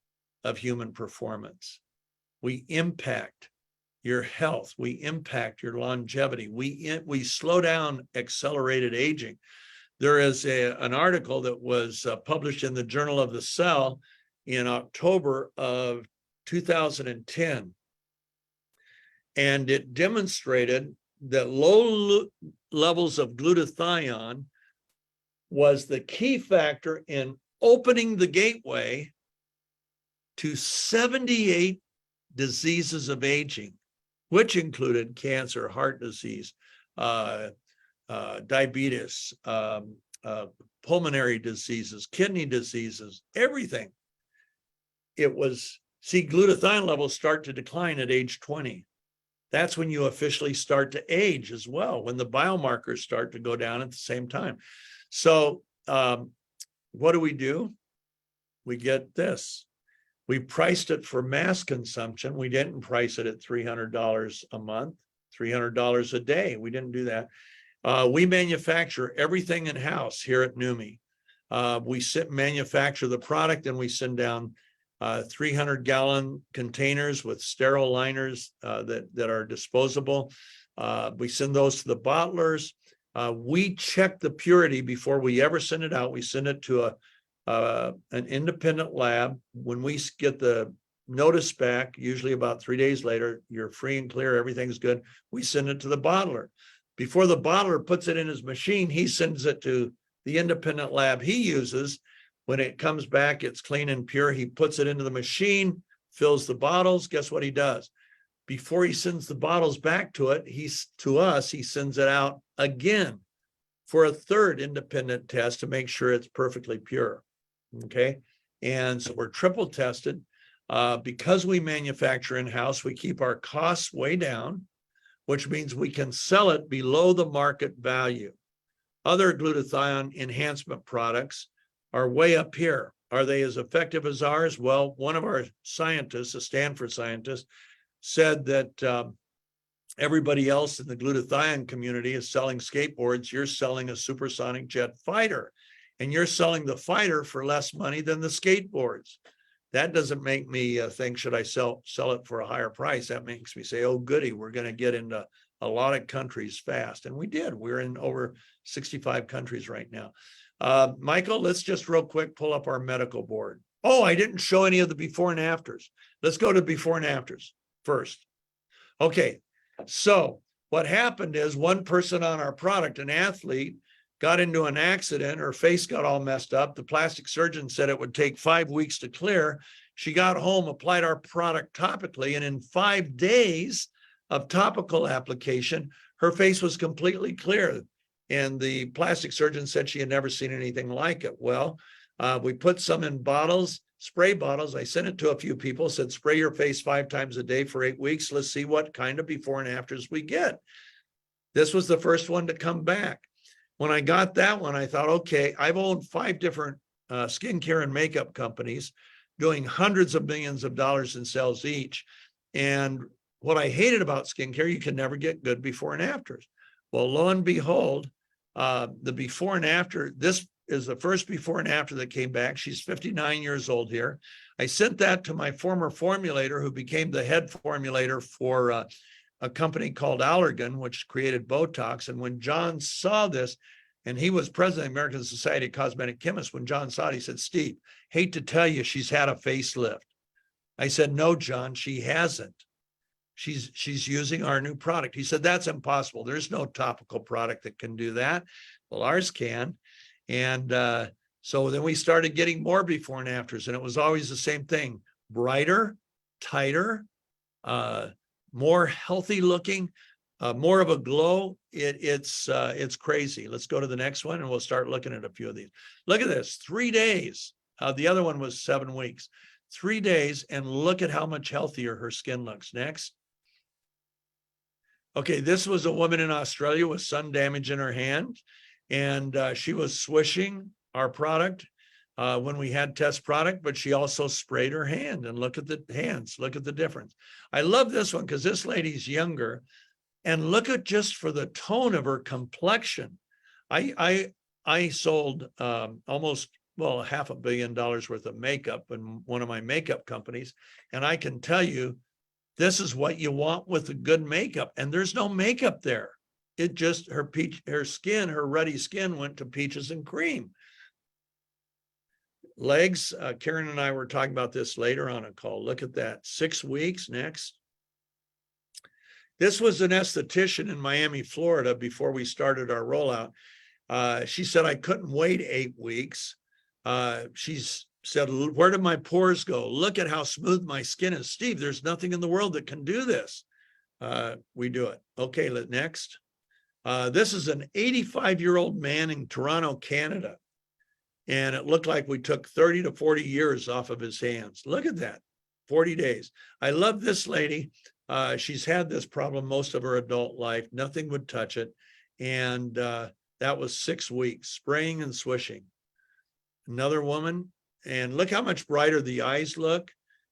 of human performance. We impact your health. We impact your longevity. We slow down accelerated aging. There is an article that was published in the Journal of the Cell in October of 2010. And it demonstrated that low levels of glutathione was the key factor in opening the gateway to 78 diseases of aging, which included cancer, heart disease, diabetes, pulmonary diseases, kidney diseases, everything. Glutathione levels start to decline at age 20. That's when you officially start to age as well, when the biomarkers start to go down at the same time. So what do? We get this. We priced it for mass consumption. We didn't price it at $300 a month, $300 a day. We didn't do that. We manufacture everything in-house here at NUMMI. We manufacture the product and we send down 300-gallon containers with sterile liners that are disposable. We send those to the bottlers. We check the purity before we ever send it out. We send it to an independent lab. When we get the notice back, usually about 3 days later, you're free and clear, everything's good. We send it to the bottler. Before the bottler puts it in his machine, he sends it to the independent lab he uses. When it comes back, it's clean and pure. He puts it into the machine, fills the bottles. Guess what he does? Before he sends the bottles back to us, he sends it out again for a third independent test to make sure it's perfectly pure. Okay. And so we're triple tested. Because we manufacture in-house, we keep our costs way down, which means we can sell it below the market value. Other glutathione enhancement products are way up here. Are they as effective as ours? Well, one of our scientists, a Stanford scientist, said that everybody else in the glutathione community is selling skateboards. You're selling a supersonic jet fighter, and you're selling the fighter for less money than the skateboards. That doesn't make me think, should I sell it for a higher price? That makes me say, oh, goody, we're going to get into a lot of countries fast. And we did. We're in over 65 countries right now. Michael, let's just real quick pull up our medical board. Oh, I didn't show any of the before and afters. Let's go to before and afters first. Okay, so what happened is one person on our product, an athlete, got into an accident. Her face got all messed up. The plastic surgeon said it would take 5 weeks to clear. She got home, applied our product topically, and in 5 days of topical application, her face was completely clear. And the plastic surgeon said she had never seen anything like it. Well, we put some in bottles, spray bottles. I sent it to a few people, said, spray your face 5 times a day for 8 weeks. Let's see what kind of before and afters we get. This was the first one to come back. When I got that one, I thought, okay, I've owned 5 different skincare and makeup companies doing hundreds of millions of dollars in sales each. And what I hated about skincare, you can never get good before and afters. Well, lo and behold, the before and after, this is the first before and after that came back. She's 59 years old here. I sent that to my former formulator, who became the head formulator for a company called Allergan, which created Botox. And when John saw this, and he was president of the American Society of Cosmetic Chemists, when John saw it, he said, Steve, hate to tell you, she's had a facelift. I said, no, John, she hasn't. She's using our new product. He said, that's impossible. There's no topical product that can do that. Well, ours can. And so then we started getting more before and afters, and it was always the same thing: brighter, tighter, more healthy looking, more of a glow. It's crazy. Let's go to the next one and we'll start looking at a few of these. Look at this, 3 days. The other one was 7 weeks, 3 days. And look at how much healthier her skin looks. Next. Okay, this was a woman in Australia with sun damage in her hand, and she was swishing our product when we had test product, but she also sprayed her hand. And look at the hands, look at the difference. I love this one because this lady's younger, and look at just for the tone of her complexion. I sold almost, well, $500 million worth of makeup in one of my makeup companies, and I can tell you, this is what you want with a good makeup. And there's no makeup there. It just, her skin, her ruddy skin went to peaches and cream. Legs, Karen and I were talking about this later on a call. Look at that, 6 weeks. Next. This was an esthetician in Miami, Florida, before we started our rollout. She said, I couldn't wait 8 weeks. She's said, where did my pores go? Look at how smooth my skin is. Steve, there's nothing in the world that can do this. We do it. Okay, next. This is an 85-year-old man in Toronto, Canada. And it looked like we took 30 to 40 years off of his hands. Look at that, 40 days. I love this lady. She's had this problem most of her adult life. Nothing would touch it. And that was 6 weeks, spraying and swishing. Another woman. And look how much brighter the eyes look,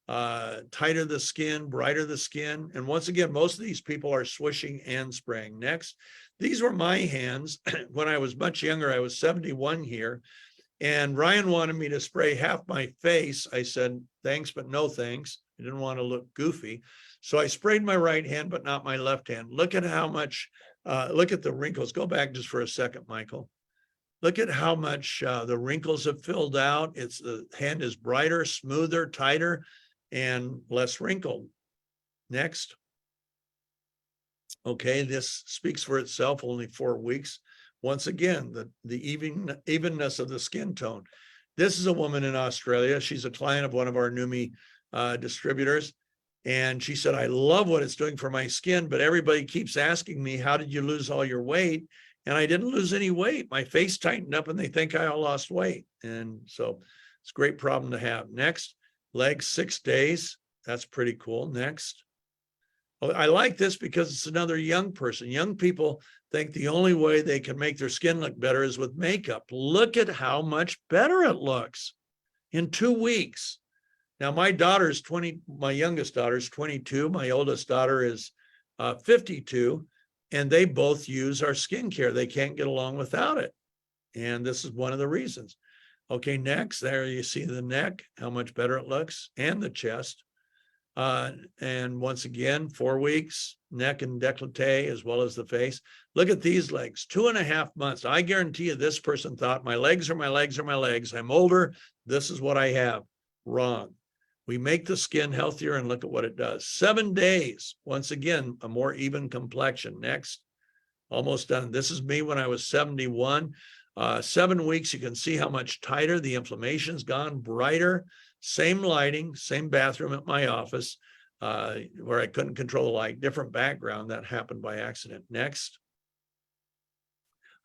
tighter the skin, brighter the skin. And once again, most of these people are swishing and spraying. Next, these were my hands. When I was much younger, I was 71 here. And Ryan wanted me to spray half my face. I said, thanks, but no thanks. I didn't want to look goofy. So I sprayed my right hand, but not my left hand. Look at how much, look at the wrinkles. Go back just for a second, Michael. Look at how much the wrinkles have filled out. The hand is brighter, smoother, tighter, and less wrinkled. Next. Okay, this speaks for itself, only 4 weeks. Once again, the evenness of the skin tone. This is a woman in Australia. She's a client of one of our Numi distributors. And she said, I love what it's doing for my skin, but everybody keeps asking me, how did you lose all your weight? And I didn't lose any weight. My face tightened up and they think I lost weight. And so it's a great problem to have. Next, legs, 6 days. That's pretty cool. Next. Oh, I like this because it's another young person. Young people think the only way they can make their skin look better is with makeup. Look at how much better it looks in 2 weeks. Now, my daughter's 20, my youngest daughter is 22. My oldest daughter is 52. And they both use our skincare. They can't get along without it. And this is one of the reasons. Okay, next, there you see the neck, how much better it looks, and the chest. And once again, 4 weeks, neck and décolleté, as well as the face. Look at these legs, 2.5 months. I guarantee you this person thought, my legs are my legs are my legs. I'm older. This is what I have. Wrong. We make the skin healthier and look at what it does. 7 days, once again, a more even complexion. Next, almost done. This is me when I was 71. 7 weeks, you can see how much tighter the inflammation's gone, brighter, same lighting, same bathroom at my office where I couldn't control the light, different background. That happened by accident. Next.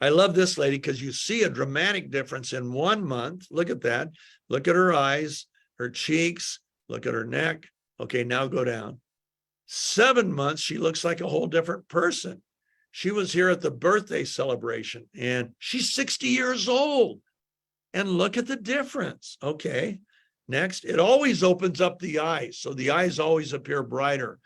I love this lady because you see a dramatic difference in 1 month. Look at that. Look at her eyes, her cheeks. Look at her neck. Okay, now go down. 7 months, she looks like a whole different person. She was here at the birthday celebration and she's 60 years old. And look at the difference. Okay, next. It always opens up the eyes. So the eyes always appear brighter.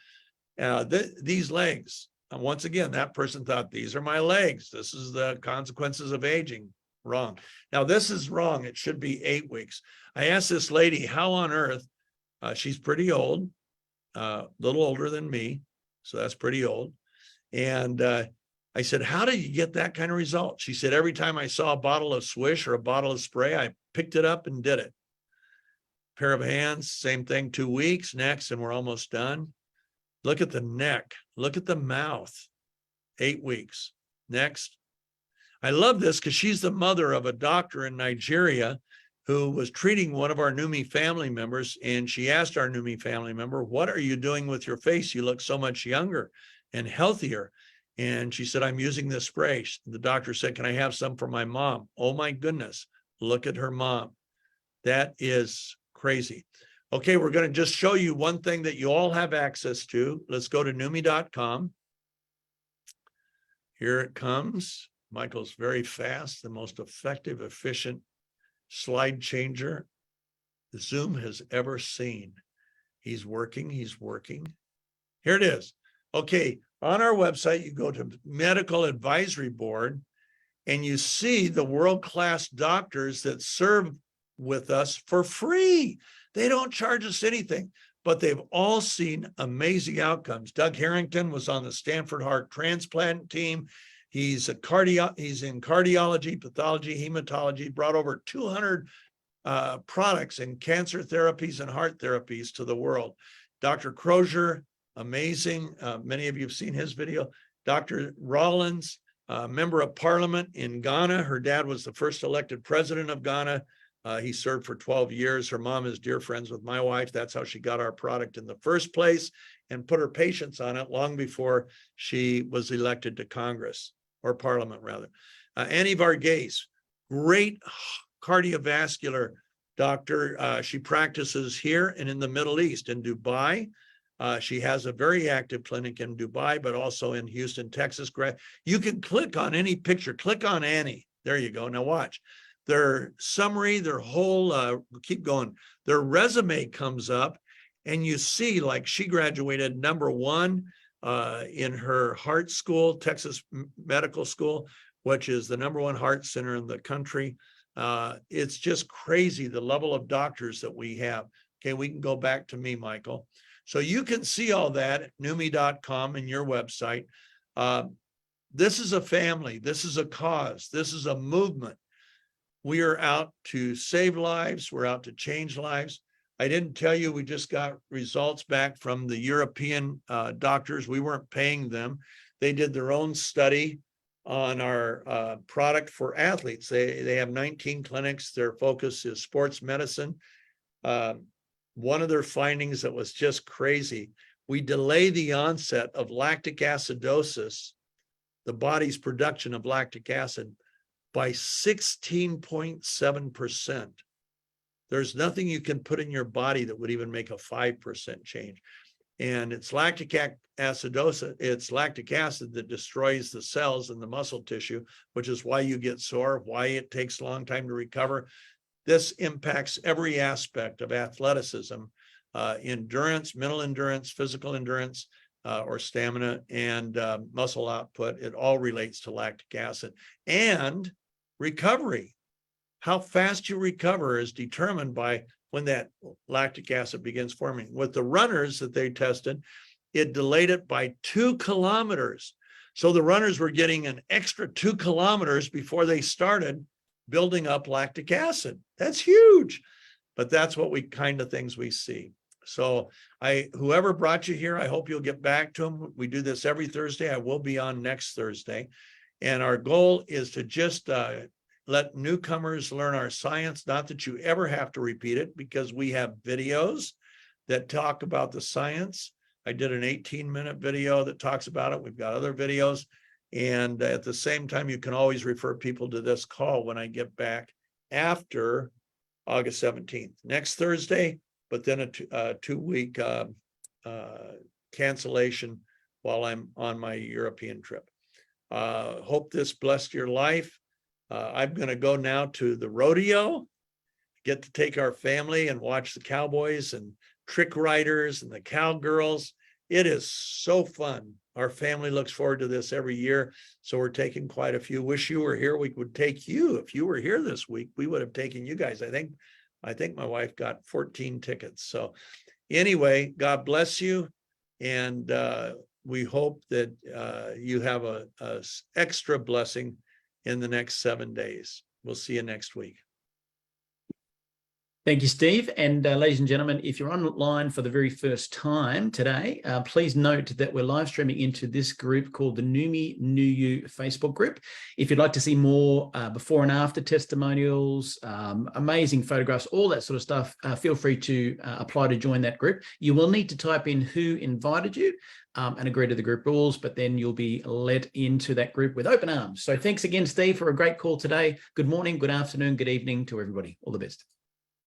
These legs, once again, that person thought, these are my legs. This is the consequences of aging. Wrong. Now, this is wrong. It should be 8 weeks. I asked this lady, how on earth, she's pretty old, a little older than me, so that's pretty old. And I said, how did you get that kind of result? She said, every time I saw a bottle of Swish or a bottle of spray, I picked it up and did it. Pair of hands, same thing, 2 weeks. Next, and we're almost done. Look at the neck. Look at the mouth. 8 weeks. Next. I love this because she's the mother of a doctor in Nigeria. who was treating one of our NUMMI family members, and she asked our NUMMI family member, "What are you doing with your face? You look so much younger and healthier." And she said, "I'm using this spray." The doctor said, "Can I have some for my mom?" Oh my goodness, look at her mom. That is crazy. Okay, we're going to just show you one thing that you all have access to. Let's go to NUMMI.com. Here it comes. Michael's very fast, the most effective, efficient slide changer Zoom has ever seen. He's working, he's working. Here it is. Okay, on our website, you go to Medical Advisory Board and you see the world-class doctors that serve with us for free. They don't charge us anything, but they've all seen amazing outcomes. Doug Harrington was on the Stanford Heart Transplant team. He's in cardiology, pathology, hematology, brought over 200 products in cancer therapies and heart therapies to the world. Dr. Crozier, amazing. Many of you have seen his video. Dr. Rollins, member of parliament in Ghana. Her dad was the first elected president of Ghana. He served for 12 years. Her mom is dear friends with my wife. That's how she got our product in the first place and put her patients on it long before she was elected to Congress, or parliament rather. Annie Varghese, great cardiovascular doctor. She practices here and in the Middle East, in Dubai. She has a very active clinic in Dubai, but also in Houston, Texas. You can click on any picture, click on Annie. There you go. Now watch. Their summary, their whole, keep going. Their resume comes up and you see like she graduated #1 in her heart school, Texas Medical School, which is the #1 heart center in the country. It's just crazy the level of doctors that we have. Okay, we can go back to me, Michael. So you can see all that at NUMMI.com and your website. This is a family. This is a cause. This is a movement. We are out to save lives. We're out to change lives. I didn't tell you, we just got results back from the European doctors. We weren't paying them. They did their own study on our product for athletes. They have 19 clinics. Their focus is sports medicine. One of their findings that was just crazy, we delay the onset of lactic acidosis, the body's production of lactic acid, by 16.7%. There's nothing you can put in your body that would even make a 5% change. And it's lactic acidosis, it's lactic acid that destroys the cells in the muscle tissue, which is why you get sore, why it takes a long time to recover. This impacts every aspect of athleticism, endurance, mental endurance, physical endurance, or stamina, and muscle output. It all relates to lactic acid. And recovery. How fast you recover is determined by when that lactic acid begins forming. With the runners that they tested, it delayed it by 2 kilometers. So the runners were getting an extra 2 kilometers before they started building up lactic acid. That's huge, but that's what kind of things we see. So whoever brought you here, I hope you'll get back to them. We do this every Thursday. I will be on next Thursday. And our goal is to just let newcomers learn our science, not that you ever have to repeat it, because we have videos that talk about the science. I did an 18-minute video that talks about it. We've got other videos. And at the same time, you can always refer people to this call when I get back after August 17th. Next Thursday, but then a 2-week cancellation while I'm on my European trip. Hope this blessed your life. I'm going to go now to the rodeo, get to take our family and watch the cowboys and trick riders and the cowgirls. It is so fun. Our family looks forward to this every year. So we're taking quite a few. Wish you were here. We would take you. If you were here this week, we would have taken you guys. I think my wife got 14 tickets. So anyway, God bless you. And we hope that you have a extra blessing in the next 7 days. We'll see you next week. Thank you, Steve. And ladies and gentlemen, if you're online for the very first time today, please note that we're live streaming into this group called the Numi New You Facebook group. If you'd like to see more before and after testimonials, amazing photographs, all that sort of stuff, feel free to apply to join that group. You will need to type in who invited you and agree to the group rules, but then you'll be let into that group with open arms. So thanks again, Steve, for a great call today. Good morning, good afternoon, good evening to everybody. All the best.